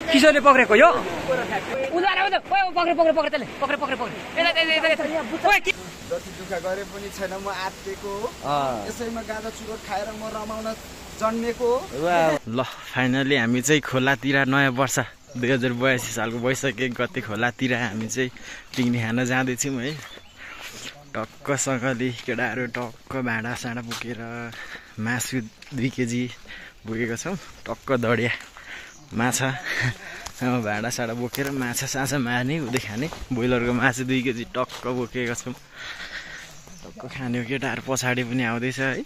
किशोरले पक्रेको यो जति दुःख गरे पनि छैन म आत्तेको यसैमा गाँजा चुरोट खाएर म रमाउन जन्मेको। ल फाइनली हामी चाहिँ खोलातिर नयाँ वर्ष 2082 सालको वैशाख 1 गते खोलातिर हामी चाहिँ पिकनिक खान जाँदैछौँ है। टक्कसँगले केटाहरू टक्क भाँडासाँडा बोकेर मासु 2 केजी बोकेको छौँ। टक्क दडिया माछा भाँडासाँडा बोकेर माछा साछा मार्ने उदै खाने ब्रोइलरको मासु 2 केजी टक्क बोकेको छौँ। टक्क खाने हो केटाहरू पछाडि पनि आउँदैछ है।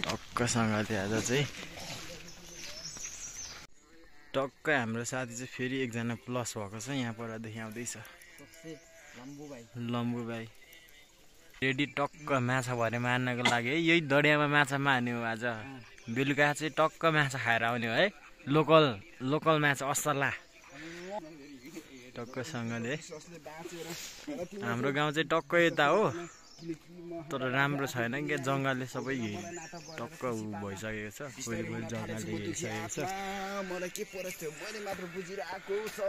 टक्कसँगले आज चाहिँ टक्क हाम्रो साथी चाहिँ फेरि एकजना प्लस भएको छ यहाँ परदेखि आउँदैछ। लम्बु भाइ रेडी टक्क माछा भरे मार्नको लागि है। यही दडियामा माछा मार्ने हो आज। बेलुका चाहिँ टक्क माछा खाएर आउने हो है। लोकल माछा असला टक्कसँगले। हाम्रो गाउँ चाहिँ टक्क यता हो तर राम्रो छैन क्या, जङ्गलले सबै टक्क भइसकेको छ। वरिपरि जङ्गलले हेरिसकेको छ।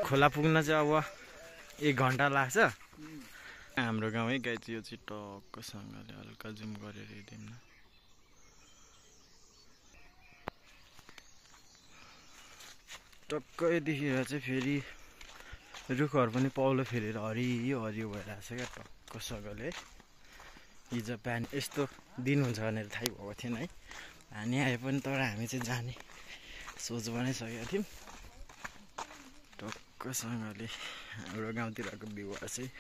खोला पुग्न चाहिँ अब 1 घन्टा लाग्छ। हाम्रो गाउँ है गाई चाहिँ यो चाहिँ टक्कसँगले हल्का जुम गरेर हेरिदिउँ न। टक्क यतिखेर चाहिँ फेरि रुखहरू पनि पौलो फेरेर हरियो हरियो भइरहेछ क्या टक्कसँगले। हिजो पानी यस्तो दिन हुन्छ भनेर थाहै भएको थिएन है। पानी आए पनि तर हामी चाहिँ जाने सोच बनाइसकेका थियौँ। टक्कसँगले हाम्रो गाउँतिरको भ्यूहरू चाहिँ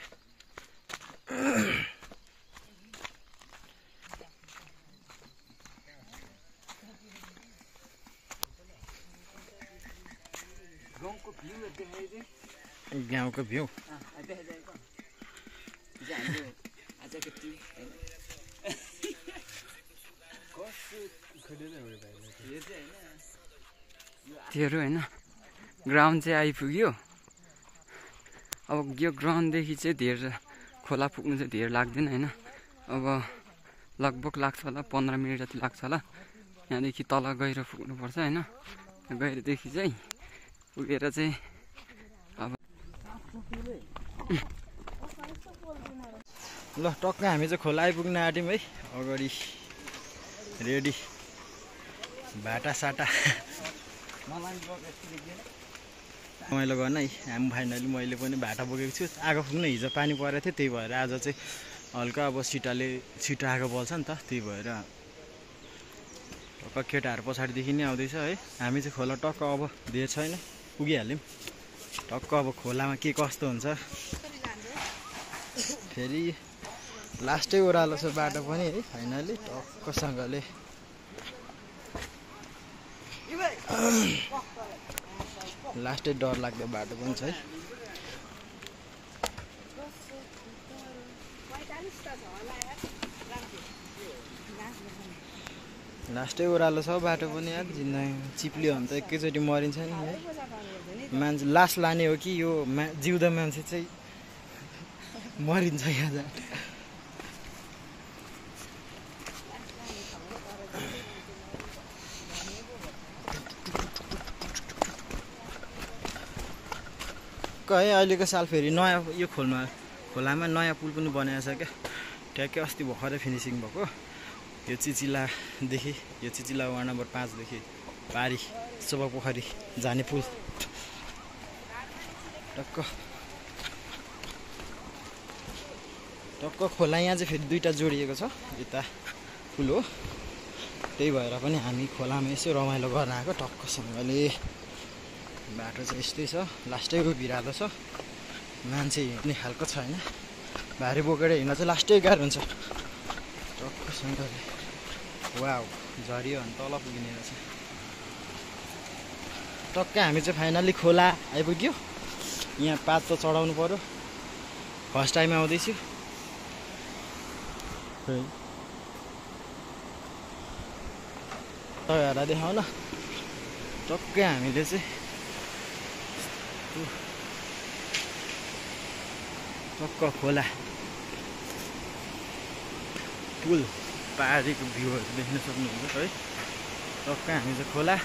गाउँको भ्यू त्योहरू होइन। ग्राउन्ड चाहिँ आइपुग्यो। अब यो ग्राउन्डदेखि चाहिँ धेरै खोला पुग्नु चाहिँ धेरै लाग्दैन होइन। अब लगभग लाग्छ होला 15 मिनट जति लाग्छ होला। यहाँदेखि तल गएर पुग्नुपर्छ होइन। गहिरोदेखि चाहिँ पुगेर चाहिँ अब ल टक्क हामी चाहिँ खोला आइपुग्न आँट्यौँ है। अगाडि रेडी भाटासाटा रमाइलो गर्न है। हामी फाइनली मैले पनि भाटा बोकेको छु। आगो पुग्न हिजो पानी परेको थियो त्यही भएर आज चाहिँ हल्का अब छिटाले छिटो आगो बल्छ नि त त्यही भएर टक्क केटाहरू पछाडिदेखि नै आउँदैछ है। हामी चाहिँ खोला टक्क अब धेरै छैन पुगिहाल्यौँ। टक्क अब खोलामा के कस्तो हुन्छ फेरि लास्टै ओह्रालो छ बाटो पनि है। फाइनली टक्कसँगले लास्टै डर लाग्दो बाटो पनि छ है। लास्टै ओह्रालो छ बाटो पनि यार। जिन्दगी चिप्लियो भने त एकैचोटि मरिन्छ नि है। मान्छे लास लाने हो कि यो जिउँदो मान्छे चाहिँ मरिन्छ यहाँ। है अहिलेको साल फेरि नयाँ यो खोलामा नयाँ पुल पनि बनाएको छ क्या। ट्याक्कै अस्ति भर्खरै फिनिसिङ भएको। यो चिचिलादेखि यो चिचिला वार्ड नम्बर 5 देखि पारी शोभा पोखरी जाने पुल टक्क खोला यहाँ चाहिँ फेरि 2टा जोडिएको छ। यता पुल हो त्यही भएर पनि हामी खोलामा यसो रमाइलो गर्न आएको। टक्कसँगले बाटो चाहिँ यस्तै छ। लास्टै भिरालो छ। मान्छे हिँड्ने खालको छैन। भारी बोकेर हिँड्न चाहिँ लास्टै गाह्रो हुन्छ। टक्कसँगले वाउ झरियो भने तल पुगिने रहेछ। टक्कै हामी चाहिँ फाइनली खोला आइपुग्यो। यहाँ पात त चढाउनु पर्यो। फर्स्ट टाइम आउँदैछु। तपाईँहरूलाई देखाउन टक्कै हामीले चाहिँ टक्क खोला पुल पारीको भ्यूहरू देख्न सक्नुहुन्छ है। टक्कै हामी चाहिँ खोला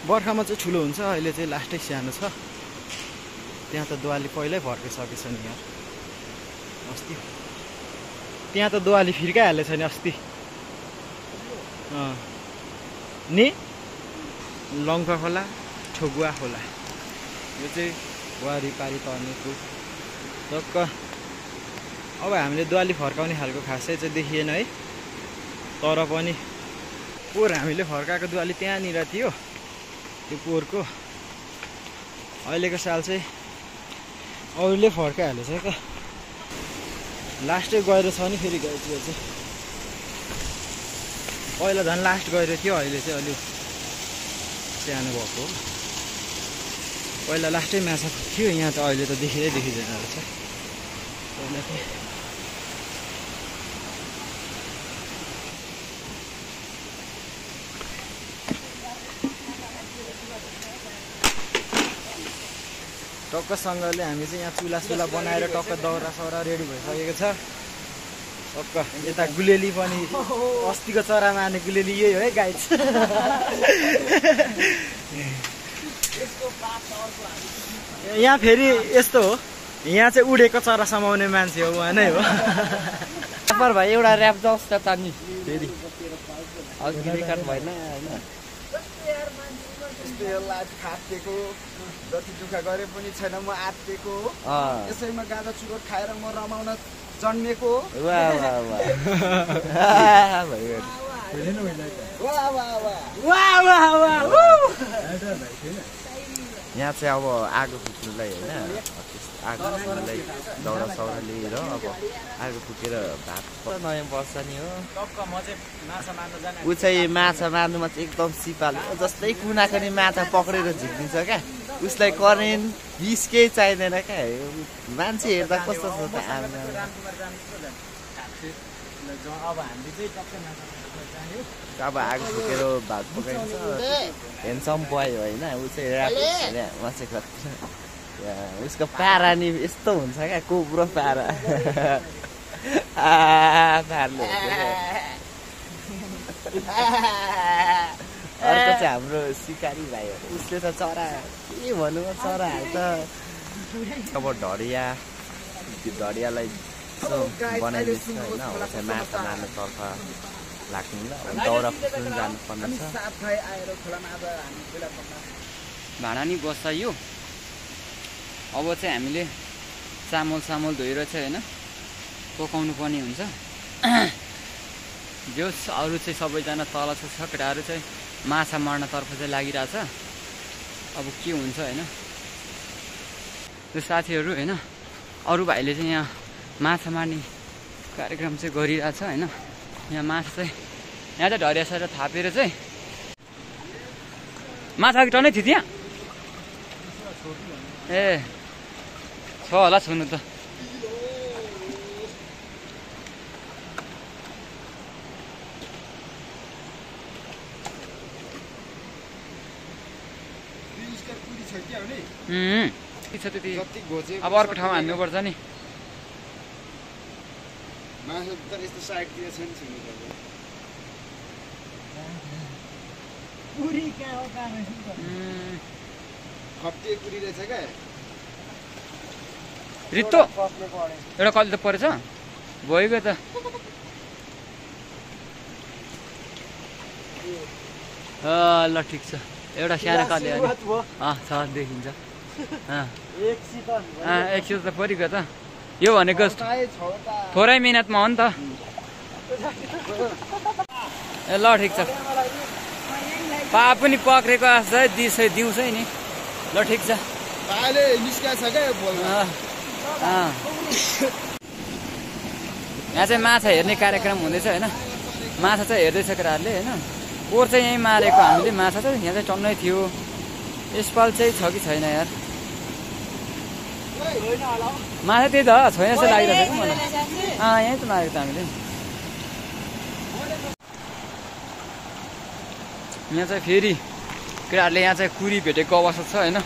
बर्खामा चाहिँ ठुलो हुन्छ, अहिले चाहिँ लास्टै सानो छ। त्यहाँ त दुवाली पहिल्यै भर्किसकेछ नि यार अस्ति। त्यहाँ त दुवाली फिर्काइहालेछ नि अस्ति नि। लङ्का खोला, ठोगुवा खोला, यो चाहिँ वारिपारि पर्ने पुल टक्क। अब हामीले दुवाली फर्काउने खालको खासै चाहिँ देखिएन है, तर पनि पोहोर हामीले फर्काएको दुवाली त्यहाँनिर थियो त्यो पोहोरको। अहिलेको साल चाहिँ अरूले फर्काइहालेछ क्या, लास्टै गएर छ नि फेरि गाइजको चाहिँ। पहिला झन् लास्ट गएर थियो, अहिले चाहिँ अलिक सानो भएको हो। पहिला लास्टै माछा थियो यहाँ त, अहिले त देखिँदैन रहेछ पहिला चाहिँ। टक्कसँगले हामी चाहिँ यहाँ चुला बनाएर टक्क दाउरा सौरा रेडी भइसकेको छ टक्क। यता गुलेली पनि अस्तिको चरा मार्ने गुलेली यही हो है गाइज। यहाँ फेरि यस्तो हो, यहाँ चाहिँ उडेको चरा समाउने मान्छे हो उहाँ नै हो। भाइ एउटा ऱ्याप जाओस् त नि फेरि भएन होइन। खाँचेको जति दुःख गरे पनि छैन म आत्तेको, यसैमा गाँजा चुरोट खाएर म रमाउन जन्मेको। यहाँ चाहिँ अब आगो फुक्नुलाई होइन, आगो फुक्नुलाई दाउरा साउरा लिएर अब आगो फुकेर भात नयाँ वर्ष नि हो। ऊ चाहिँ माछा मार्नुमा चाहिँ एकदम सिपालु, जस्तै कुनाको नि माछा पक्रेर झिक्दिन्छ क्या, उसलाई करेन्ट विष केही चाहिँदैन क्या। मान्छे हेर्दा कस्तो छ त। अब आगो फुकेर भात पकाइन्छ। हेन्डसम बोय होइन ऊ चाहिँ ऱ्याप माछा उसको पारा नि यस्तो हुन्छ क्या, कोब्रो पारा। अर्को चाहिँ हाम्रो सिकारी भाइ हो, उसले त चरा के भनौँ चरा हाल्छ। अब ढडियालाई बनाइदिन्छ होइन, अब चाहिँ माछा मार्नुतर्फ लाग्नु ल, दाउरा फुक्नु जानुपर्ने छ। भाँडा नि बसाइयो। अब चाहिँ हामीले चामल धोएर चाहिँ होइन पकाउनु पर्ने हुन्छ। जोस् अरू चाहिँ सबैजना तल छ, केटाहरू चाहिँ माछा मार्नतर्फ चाहिँ लागिरहेछ। अब के हुन्छ होइन, त्यो साथीहरू होइन अरू भाइले चाहिँ यहाँ माछा मार्ने कार्यक्रम चाहिँ गरिरहेछ होइन। यहाँ माछा चाहिँ यहाँ चाहिँ ढडिया सरेर थापेर चाहिँ माछा टनै थियो त्यहाँ। ए छ होला छुनु त। त्यति अब अर्को ठाउँमा हान्नुपर्छ नि। रित्तो एउटा कति त परेछ भइगयो त। ल ठिक छ, एउटा सानो कले छ देखिन्छ। एकसित त परिगयो त। यो भनेको थोरै मिहिनेतमा हो नि त। ए ल ठिक छ, पा पनि पक्रेको आछ दिउँछ नि। ल ठिक छ। यहाँ चाहिँ माछा हेर्ने कार्यक्रम हुँदैछ होइन। माछा चाहिँ हेर्दैछ केटाहरूले होइन। पोहोर चाहिँ यहीँ मारेको हामीले माछा चाहिँ यहाँ चाहिँ टन्नै थियो। यसपाल चाहिँ छ कि छैन यार माछा। त्यही त छैन जस्तो लागिरहेको छ मलाई। यहीँ त मारेको त हामीले। यहाँ चाहिँ फेरि केटाहरूले यहाँ चाहिँ कुरी भेटेको अवस्था छ होइन।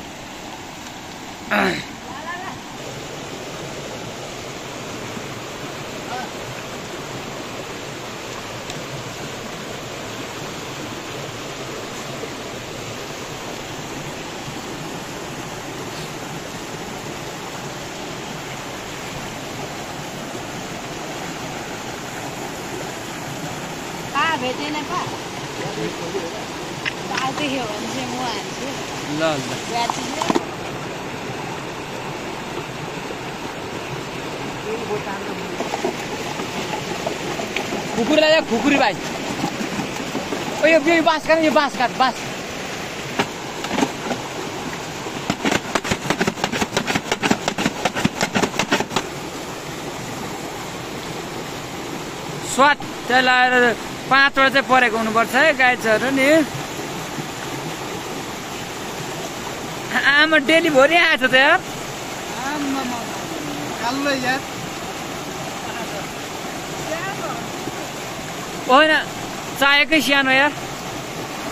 भेटेन पा देख्यो भने चाहिँ म हाल्छु ल ल खुकुरी लाग्यो खुकुरी भाइ ओ यो बाँस काट यो बाँस काट बाँस स्वाट चाहिँ लगाएर 5 वटा चाहिँ परेको हुनुपर्छ है गाइजहरू नि आमा डेली भरि आएछ त यार होइन चाहिएकै सानो यार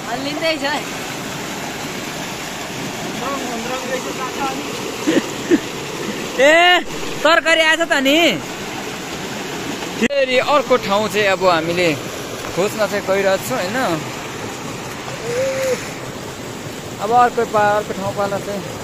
हल्लिँदैछ ए तरकारी आएछ त नि फेरि अर्को ठाउँ चाहिँ अब हामीले खोज्न चाहिँ गइरहेको छौँ होइन अब अर्को ठाउँ पाला चाहिँ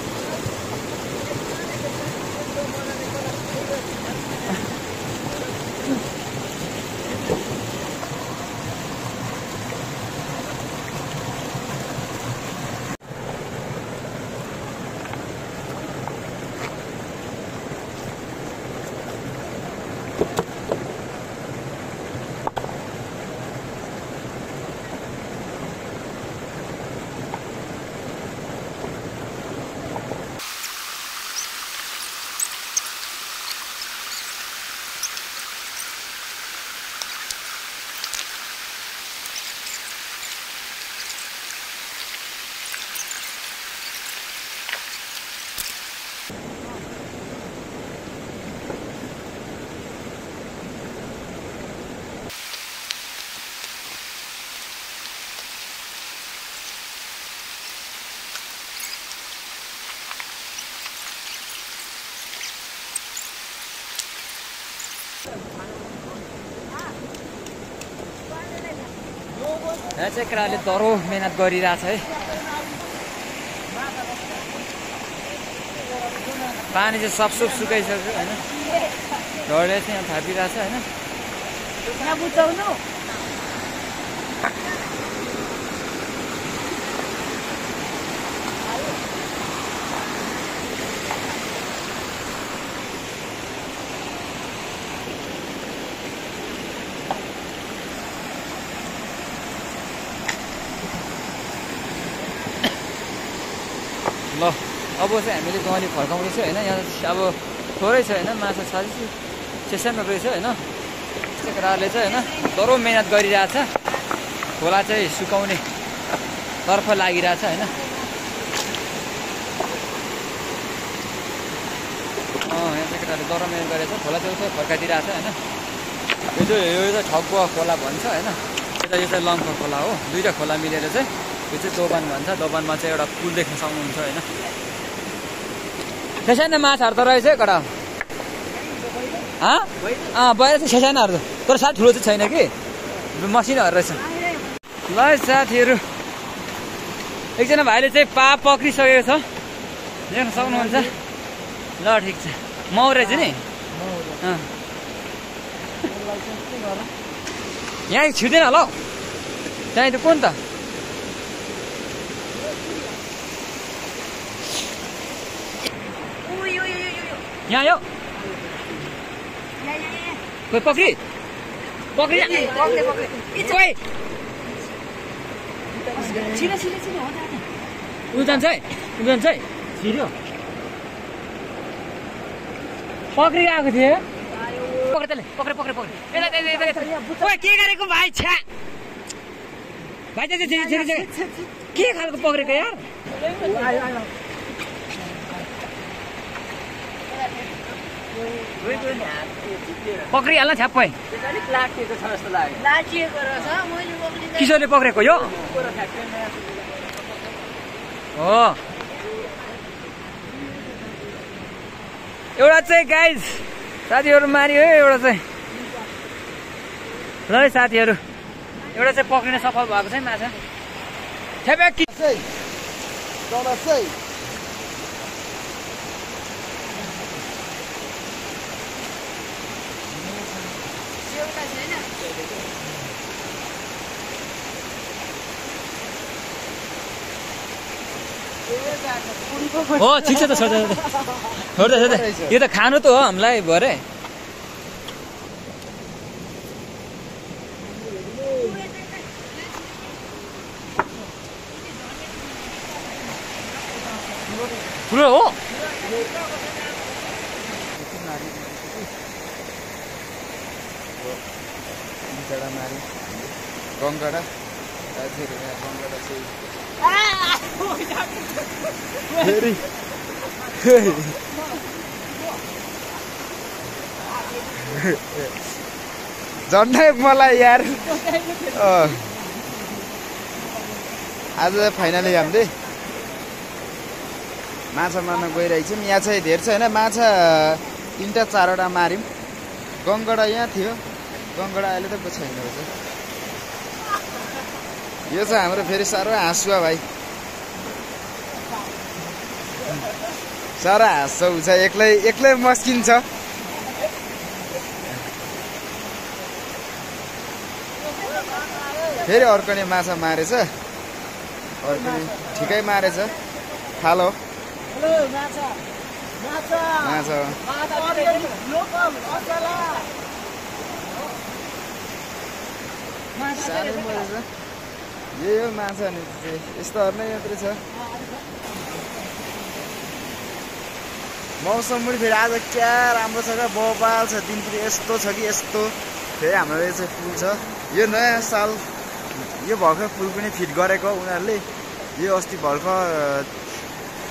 यहाँ चाहिँ केटाले दह्रो मेहनत गरिरहेछ है पानी चाहिँ सबसुप सुकाइसक्यो होइन ढडले चाहिँ यहाँ थापिरहेछ होइन ल अब चाहिँ हामीले गाउँले फर्काउँदैछ होइन यहाँ अब थोरै छ होइन माछा छ सेसानो रहेछ होइन त्यस्तो केटाहरूले चाहिँ होइन दह्रो मेहनत गरिरहेछ खोला चाहिँ सुकाउने तर्फ लागिरहेछ होइन यहाँ चाहिँ केटाहरूले दह्रो मेहनत गरेछ खोला चाहिँ फर्काइदिइरहेछ होइन यो चाहिँ ठगुवा खोला भन्छ होइन यो चाहिँ लङ्का खोला हो दुईवटा खोला मिलेर चाहिँ यो चाहिँ दोबान भन्छ दोबानमा चाहिँ एउटा पुल देख्न सक्नुहुन्छ होइन सेसानो माछाहरू त रहेछ है कडा बाहिर चाहिँ सेसानाहरू तर साह्रै ठुलो चाहिँ छैन कि मसिनोहरू रहेछ ल साथीहरू एकजना भाइले चाहिँ पक्रिसकेको छ देख्न सक्नुहुन्छ ल ठिक छ मौरे चाहिँ नि यहाँ छिर्दैन होला हौ त्यहाँ त कुन त यहाँ यो कोही पक्री उ जान्छ है छिर्यो पक्री आएको थिएँ पक्रे के गरेको भाइ छ्या भाइ चाहिँ के खालको पक्रेको यार पक्रिहाल्न छ्याप्पै किशोरले पक्रेको यो हो एउटा चाहिँ गाइज साथीहरू मारियो है एउटा चाहिँ ल है साथीहरू एउटा चाहिँ पक्रिन सफल भएको छ माछा ठ्याप्याक हो ठिक छ त छोड्दा यो त खानु त हो हामीलाई भरे ठुलो हो गङ्गडा फेरि झन्डै मलाई यार आज फाइनली हामीले माछा मार्न गइरहेछौँ। यहाँ चाहिँ धेर छैन, माछा 3टा 4वटा मार्यौँ। गङ्गडा यहाँ थियो, गङ्गडा अहिले त छैन रहेछ। यो चाहिँ हाम्रो फेरि साह्रो हाँसुवा भाइ, साह्रो हाँस्छ उ चाहिँ एक्लै मस्किन्छ। फेरि अर्कने माछा मारेछ, अर्कने ठिकै मारेछ। खालो माछा साह्रै मरेछ। यही हो माछा नि, यस्तोहरू नै मात्रै छ। मौसम पनि फेरि आज क्या राम्रो छ क्या, बबाल छ। दिनतिर यस्तो छ कि यस्तो। फेरि हाम्रो यो चाहिँ पुल छ, यो नयाँ साल यो भर्खर पुल पनि फिट गरेको उनीहरूले। यो अस्ति भर्खर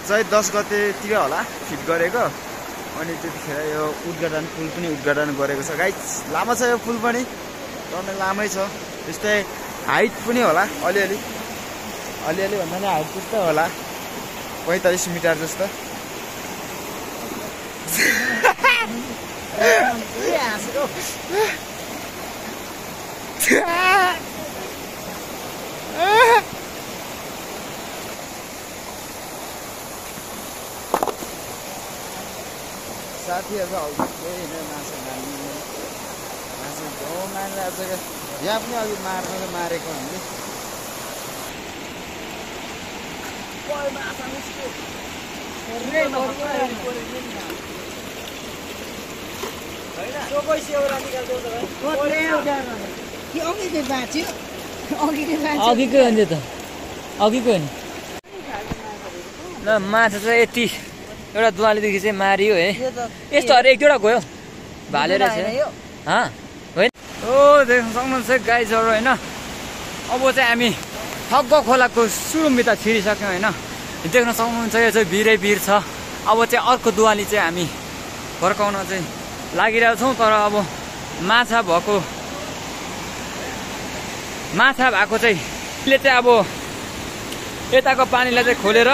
चाहिँ 10 गतेतिर होला फिट गरेको। अनि त्यतिखेर यो उद्घाटन पुल पनि उद्घाटन गरेको छ। गाइस लामो छ यो पुल पनि, टन्नै लामै छ। त्यस्तै हाइट पनि होला अलिअलि भन्दा नि हाइट त्यस्तै होला 45 मिटर जस्तो। साथीहरू आउँछ माछा मार्नु, माछा गाउँ मारिरहेको छ क्या। यहाँ पनि अघि मारेको हामीले। अघिकै हो नि त, अघिकै हो नि। ल माछा चाहिँ यति एउटा दुवालीदेखि चाहिँ मारियो है। यस्तोहरू 1-2वटा गयो भालेर चाहिँ होइन। ओ देख्न सक्नुहुन्छ गाइजहरू होइन। अब चाहिँ हामी ठग्ग खोलाको सुरुमिता छिरिसक्यौँ होइन। देख्न सक्नुहुन्छ यो चाहिँ भिरै भिर छ। अब चाहिँ अर्को दुवाली चाहिँ हामी फर्काउन चाहिँ लागिरहेको छौँ। तर अब माछा भएको चाहिँ यसले चाहिँ अब यताको पानीलाई चाहिँ खोलेर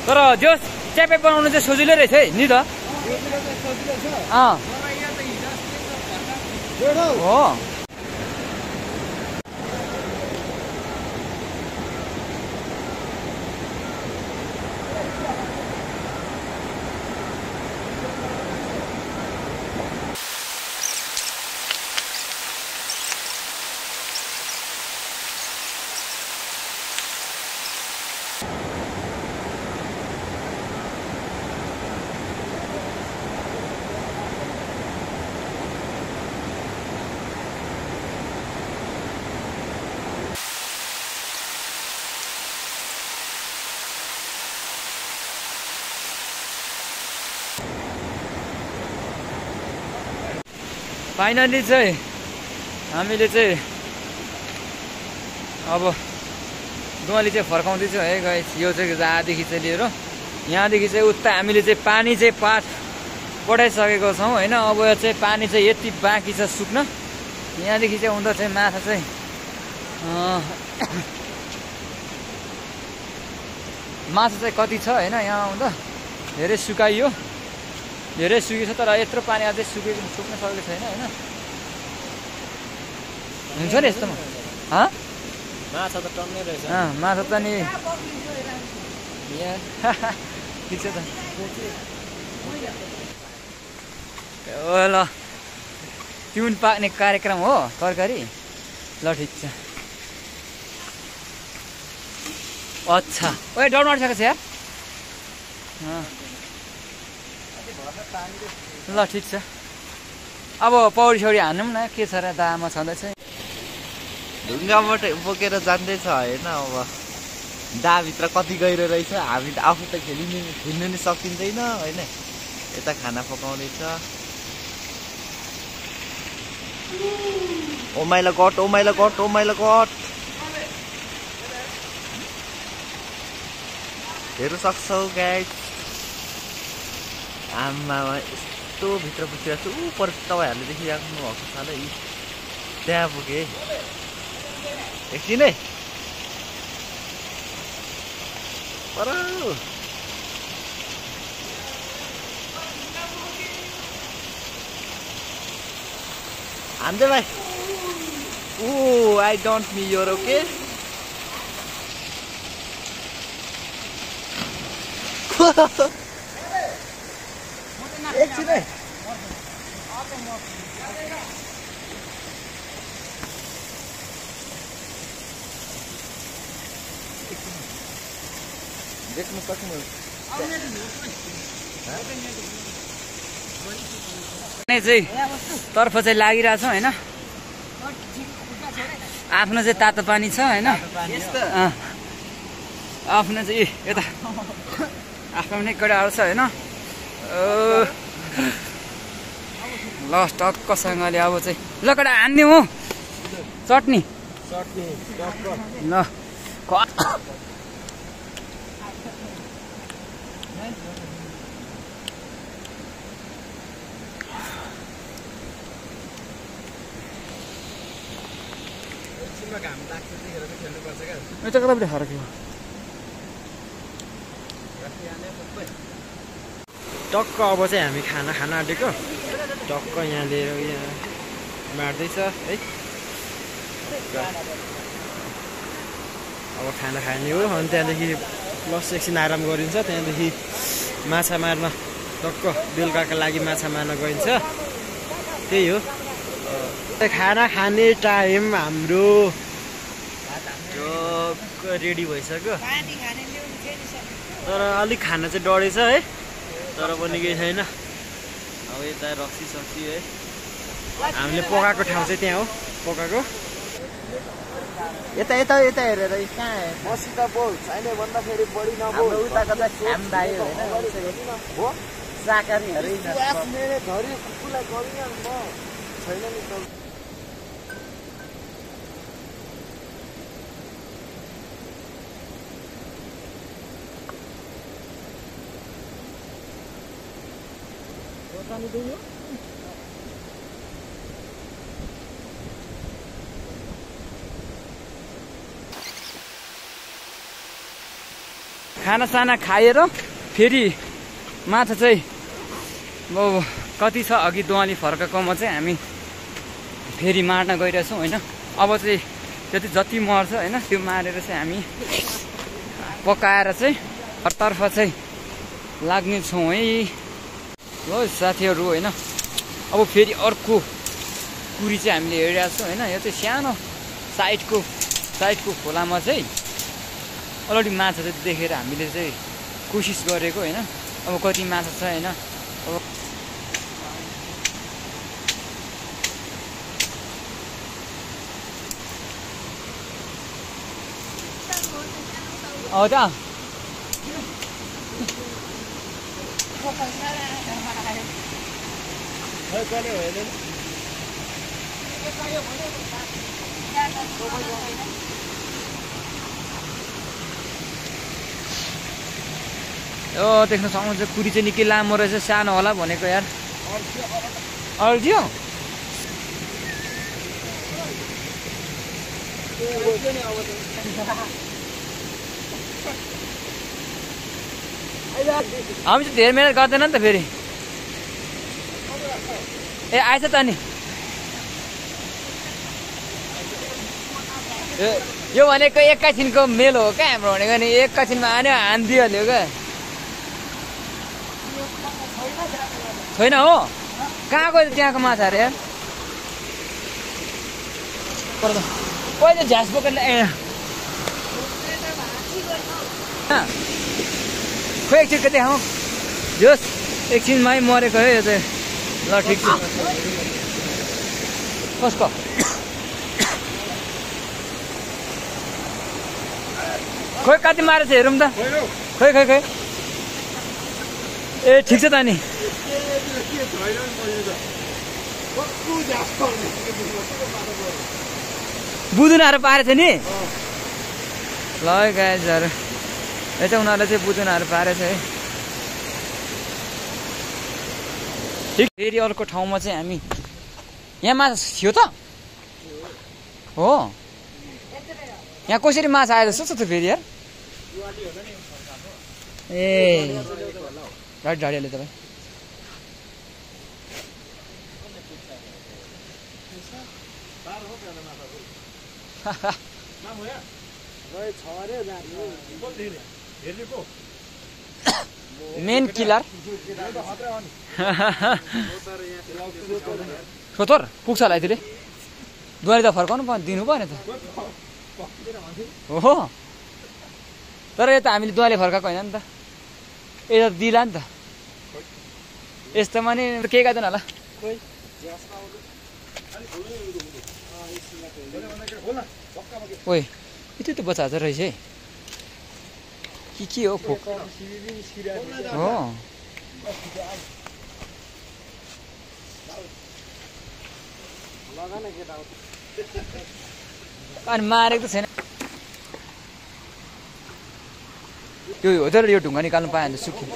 तर जो च्यापे बनाउनु चाहिँ सजिलो रहेछ है नि त। हो फाइनली चाहिँ हामीले चाहिँ अब दुवाली चाहिँ फर्काउँदैछौँ है गाइस। यो चाहिँ जहाँदेखि चाहिँ लिएर यहाँदेखि चाहिँ उता हामीले चाहिँ पानी चाहिँ पठाइसकेको छौँ होइन। अब यो चाहिँ पानी चाहिँ यति बाँकी छ सुक्न। यहाँदेखि चाहिँ हुँदा चाहिँ माछा चाहिँ कति छ होइन। यहाँ हुँदा धेरै सुकाइयो, धेरै सुकेको छ। तर यत्रो पानी अझै सुक्न सकेको छैन होइन। हुन्छ नि यस्तोमा माछा त टन्नै रहेछ। माछा त नि ठिक छ त। ल तिउन पाक्ने कार्यक्रम हो तरकारी। ल ठिक छ। अच्छा ओए डर मारिसकेको छ यार ल ठिक छ अब पौडी सौडी हान्नु न के छ र दामा छँदैछ ढुङ्गाबाट बोकेर जाँदैछ होइन अब दाभित्र कति गहिरो रहेछ हामी त आफू त खेल्नु नि सकिँदैन होइन यता खाना पकाउँदैछ ओमाइला गट हेर्नु सक्छौ गाइस आमा यस्तो भित्र पुगिरहेको छु पर तपाईँहरूले देखिराख्नु भएको छ ल त्यहाँ पुगेँ एकछिन है पर हान्दै भाइ I don't me your okay एकछिन है देख्न सक्नु चाहिँ तर्फ चाहिँ लागिरहेछ होइन आफ्नो चाहिँ तातो पानी छ होइन आफ्नो चाहिँ यता आफ्नो पनि केटाहरू छ होइन ल टक्कसँगले अब चाहिँ ल केटा हान्ने हो चटनी ल यता कतापट्टि फरक टक्क अब चाहिँ हामी खाना खान आँटेको टक्क यहाँ लिएर यहाँ बाँड्दैछ है अब खाना खाने हो अनि त्यहाँदेखि प्लस एकछिन आराम गरिन्छ त्यहाँदेखि माछा मार्न टक्क बेलुकाका लागि माछा मार्न गइन्छ त्यही हो खाना खाने टाइम हाम्रो रेडी भइसक्यो तर अलिक खाना चाहिँ डढेछ है तर पनि केही छैन अब यता रक्सी सक्सी है हामीले पकाएको ठाउँ चाहिँ त्यहाँ हो पकाएको यता यता यता हेरेर कहाँ मसित बोल छैन भन्दाखेरि बढी नबोल उताको त खाम दायो होइन हो शाकाहारीहरू मेरो धरी कुकुरलाई गरिन म छैन नि त खानासाना खाएर फेरि माछा चाहिँ अब कति छ अघि दुवाली फर्काएकोमा चाहिँ हामी फेरि मार्न गइरहेछौँ होइन अब चाहिँ जति मर्छ होइन त्यो मारेर चाहिँ हामी पकाएर चाहिँ हरतर्फ चाहिँ लाग्ने छौँ है ल साथीहरू होइन अब फेरि अर्को कुरी चाहिँ हामीले हेरिरहेको छौँ होइन यो चाहिँ सानो साइडको खोलामा चाहिँ अलरेडी माछा चाहिँ देखेर हामीले चाहिँ कोसिस गरेको होइन अब कति माछा छ होइन अब त यो देख्न सक्नुहुन्छ कुरी चाहिँ निकै लामो रहेछ सानो होला भनेको यार अल्झ्यो हामी चाहिँ धेरै मिहिनेत गर्दैन नि त फेरि ए आएछ त नि यो भनेको एकैछिनको मेल हो क्या हाम्रो भनेको नि एकैछिनमा आयो हानिदिइहाल्यो क्या छैन हो कहाँ गयो त्यहाँको माछाहरू यार पहिला झ्यास बोकेर खोइ एकछिन देखाउँ जोस् एकछिनमै मरेको है यो चाहिँ ल ठिक छ कसको खोइ कति मारेछ हेरौँ त खोइ खोइ खोइ ए ठिक छ त नि बुदुनाहरू पारेछ नि ल गाइजहरू यो चाहिँ उनीहरूले चाहिँ बुदुनाहरू पारेछ है ठिक फेरि अर्को ठाउँमा चाहिँ हामी यहाँ माछा थियो त हो यहाँ कसरी माछा आयो जस्तो छ त फेरि यार ए राइट ढाडिहाल्यो तपाईँ मेन किलर सोतर पुग्छ होला यसले दुवारी त फर्काउनु दिनु पऱ्यो त हो तर यो त हामीले दुवाले फर्काएको होइन नि त यो त दिला नि त यस्तोमा नि के गर्दैन होला ओइ यति त बच्चा छ रहेछ है के हो फोक हो अनि मारेको त छैन यो हो त यो ढुङ्गा निकाल्नु पायो भने सुक्यो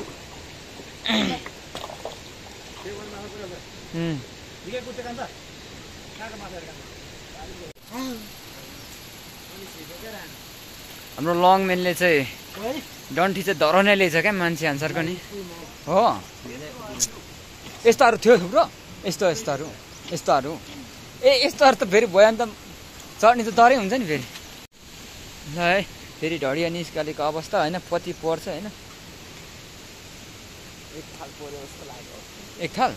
हाम्रो लङमेनले चाहिँ डन्ठी चाहिँ धराउनै ल्याएछ क्या मान्छे अनुसारको नि हो यस्तोहरू थियो थुप्रो यस्तोहरू ए यस्तोहरू त फेरि भयो भने त चढ्ने त डरै हुन्छ नि फेरि ल है फेरि ढडिया निस्कालेको अवस्था होइन पति पर्छ होइन एक थाल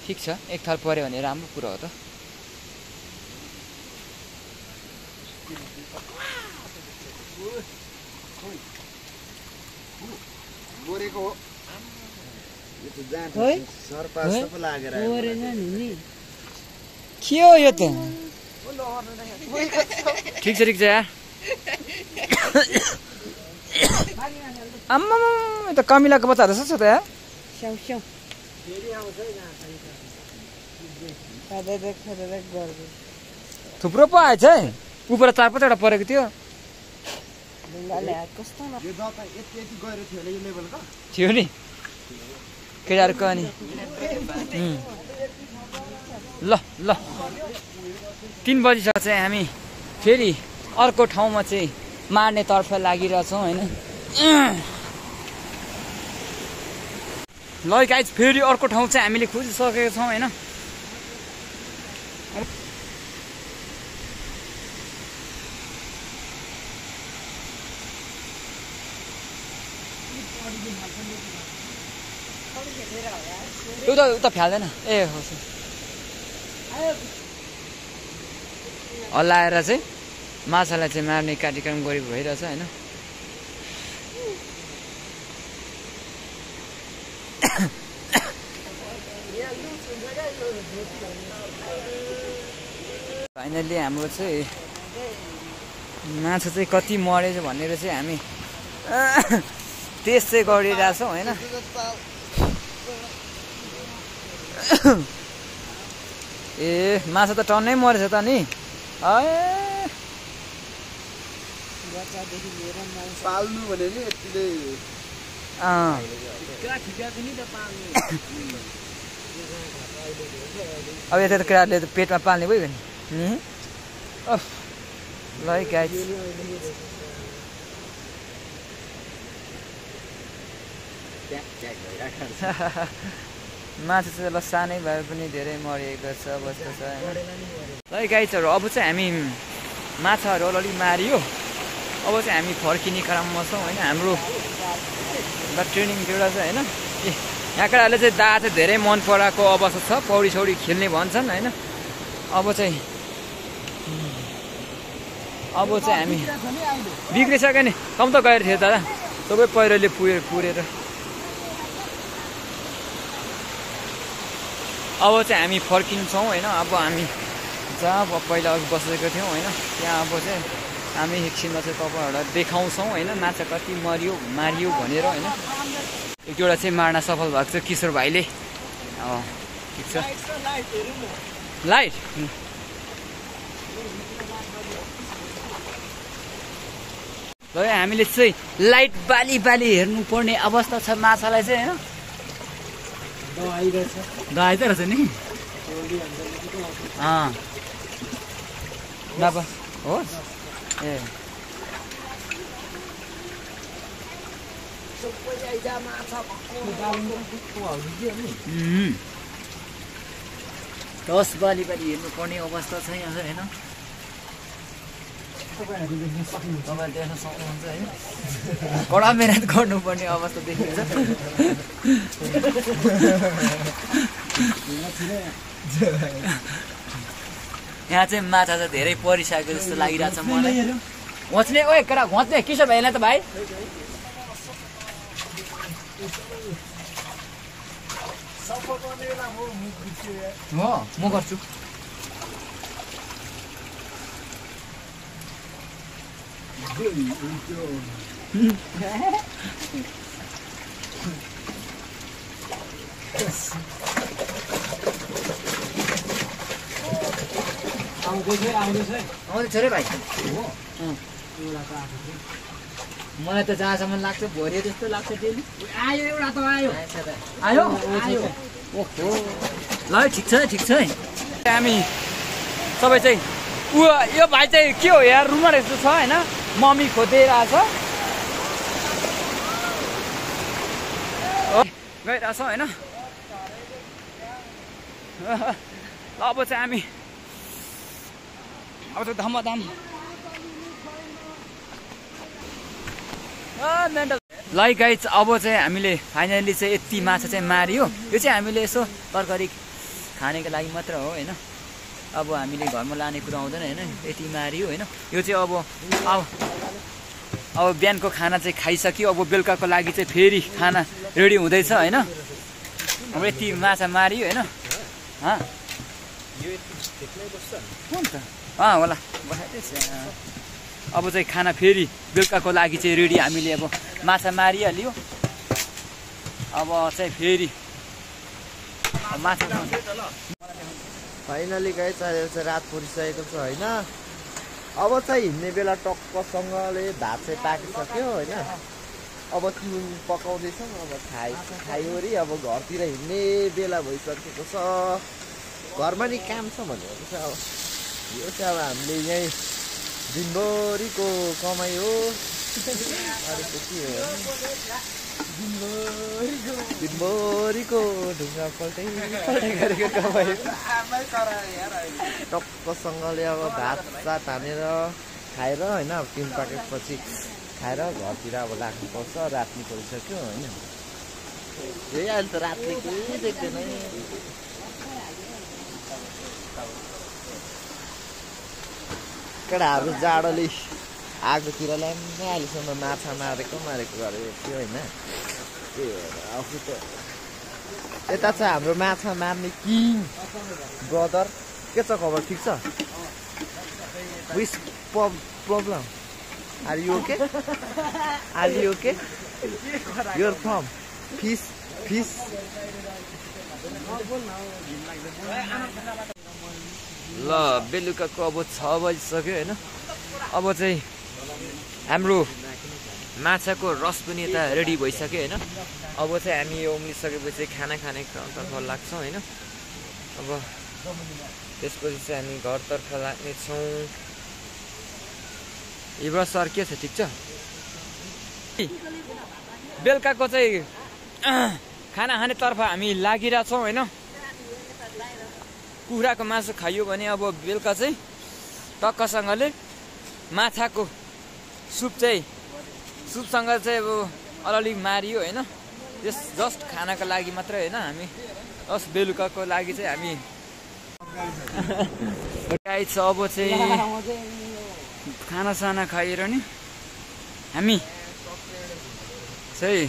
ठिक छ एक थाल पऱ्यो भने राम्रो कुरा हो त के हो यो त ठिक छ यार आम्मा त कमिलाको बच्चाहरू छ त यार थुप्रो पो आएछ है उपर 4-5वटा परेको थियो थियो नि केटाहरूको अनि ल 3 बजीसम्म चाहिँ हामी फेरि अर्को ठाउँमा चाहिँ मार्ने तर्फ लागिरहेछौँ होइन ल गाइज फेरि अर्को ठाउँ चाहिँ हामीले खोजिसकेका छौँ होइन उता फ्याल्दैन ए हो हल्लाएर चाहिँ माछालाई चाहिँ मार्ने कार्यक्रम भइरहेछ होइन फाइनली हाम्रो चाहिँ माछा चाहिँ कति मरेछ भनेर चाहिँ हामी टेस्ट चाहिँ गरिरहेछौँ होइन ए माछा त टन्नै मरेछ त नि पाल्नु भने नि यतिले अब यता त केटाले त पेटमा पाल्ने भयो नि ल गाइस माछा चाहिँ ल सानै भए पनि धेरै मरिएको छ अवस्था छ होइन ल गाइसहरू अब चाहिँ हामी माछाहरू अलि मारियो अब चाहिँ हामी फर्किने क्रममा छौँ होइन हाम्रो ट्रेनिङ एउटा छ होइन यहाँ केटाहरूले चाहिँ दा चाहिँ धेरै मन पराएको अवस्था छ पौडी सौडी खेल्ने भन्छन् होइन अब चाहिँ अब चाहिँ हामी बिग्रिसक्यो नि कम त गएर थियो दादा सबै पहिरोले पुरेर अब चाहिँ हामी फर्किन्छौँ होइन अब हामी जहाँ पहिला अघि बसेको थियौँ होइन त्यहाँ अब चाहिँ हामी एकछिनमा चाहिँ तपाईँहरूलाई देखाउँछौँ होइन माछा कति मारियो भनेर होइन एक एउटा चाहिँ मार्न सफल भएको छ किशोर भाइले ठिक छ लाइट ल हामीले चाहिँ लाइट बाली हेर्नुपर्ने अवस्था छ माछालाई चाहिँ होइन दहाई त रहेछ नि बाबा होस् ए दस बाली हेर्नुपर्ने अवस्था छ यहाँ होइन तपाईँले देख्न सक्नुहुन्छ होइन कडा मेहनत गर्नुपर्ने अवस्था देखिन्छ यहाँ चाहिँ माछा चाहिँ धेरै परिसकेको जस्तो लागिरहेको छ मलाई घोच्ने ओ केटा घोच्ने किशोर भाइलाई त भाइ हो म गर्छु आउँदैछ रे भाइ मलाई त जहाँसम्म लाग्छ भोरे जस्तो लाग्छ डेली आयो एउटा त आयो ओहो ल ठिक छ हामी सबै चाहिँ यो भाइ चाहिँ के हो यार रुमर यस्तो छ होइन मम्मी खोजिरहेछ गइरहेछ होइन ल अब चाहिँ हामी अब त धमाधम ल गाइज अब चाहिँ हामीले फाइनली चाहिँ यति माछा चाहिँ मारियो यो चाहिँ हामीले यसो तरकारी खानेको लागि मात्र हो होइन अब हामीले घरमा लाने कुरा आउँदैन होइन यति मारियो होइन यो चाहिँ अब बिहानको खाना चाहिँ खाइसक्यो अब बेलुकाको लागि चाहिँ फेरि खाना रेडी हुँदैछ होइन अब यति माछा मारियो होइन होला अब चाहिँ खाना फेरि बेलुकाको लागि चाहिँ रेडी हामीले अब माछा मारिहाल्यो अब चाहिँ फेरि माछा फाइनली गाइस अहिले चाहिँ रात परिसकेको छ होइन अब चाहिँ हिँड्ने बेला टक्कसँगले भात चाहिँ पाकिसक्यो होइन अब तिउन पकाउँदैछौँ अब खाइवरी अब घरतिर हिँड्ने बेला भइसकेको छ घरमा नि काम छ भनेको चाहिँ अब यो चाहिँ अब हामीले यहीँ दिनभरिको कमाइ हो अरू त के हो दिनभरिको ढुङ्गा पल्टै गरेको कमाइ टक्कसँगले अब भात सात हानेर खाएर होइन अब तिन पाकेपछि खाएर घरतिर अब लाग्नुपर्छ रात नि परिसक्यो होइन यही अहिले त रातले केही देख्दैन केटाहरू जाडोले आगोतिर ल्याम्मै अहिलेसम्म माछा मारेको गरेको थियो होइन आफू त यता चाहिँ हाम्रो माछा मार्ने किङ ब्रदर के छ खबर ठिक छ this problem are you okay your from फिस ल बेलुकाको अब 6 बजिसक्यो होइन अब चाहिँ हाम्रो माछाको रस पनि यता रेडी भइसक्यो होइन अब चाहिँ हामी यो उम्लिसकेपछि खाना खाने तर्फ लाग्छौँ होइन अब त्यसपछि चाहिँ हामी घरतर्फ लाग्नेछौँ इब्रा सर के छ ठिक छ बेलुकाको चाहिँ खाना खानेतर्फ हामी लागिरहेछौँ होइन कुखुराको मासु खाइयो भने अब बेलुका चाहिँ टक्कसँगले माछाको सुपसँग चाहिँ अब अलि मारियो होइन त्यस जस्ट खानाको लागि मात्रै होइन हामी जस्ट बेलुकाको लागि चाहिँ हामी गाइस अब चाहिँ खानासाना खाएर नि हामी चाहिँ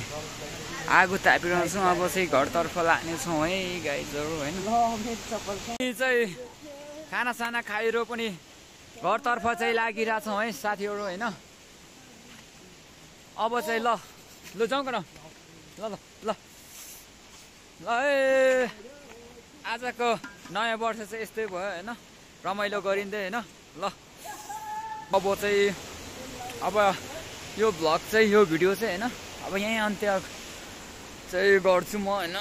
आगो तापिरहेछौँ। अब चाहिँ घरतर्फ लाग्नेछौँ है गाइजहरू होइन। चाहिँ खानासाना खाएर पनि घरतर्फ चाहिँ लागिरहेछौँ है साथीहरू होइन। अब चाहिँ ल जाउँ न ल ल ल ल ए आजको नयाँ वर्ष चाहिँ यस्तै भयो होइन, रमाइलो गरिँदै होइन। ल अब चाहिँ यो भ्लग चाहिँ यो भिडियो चाहिँ होइन अब यहीँ अन्त्य चाहिँ गर्छु म होइन।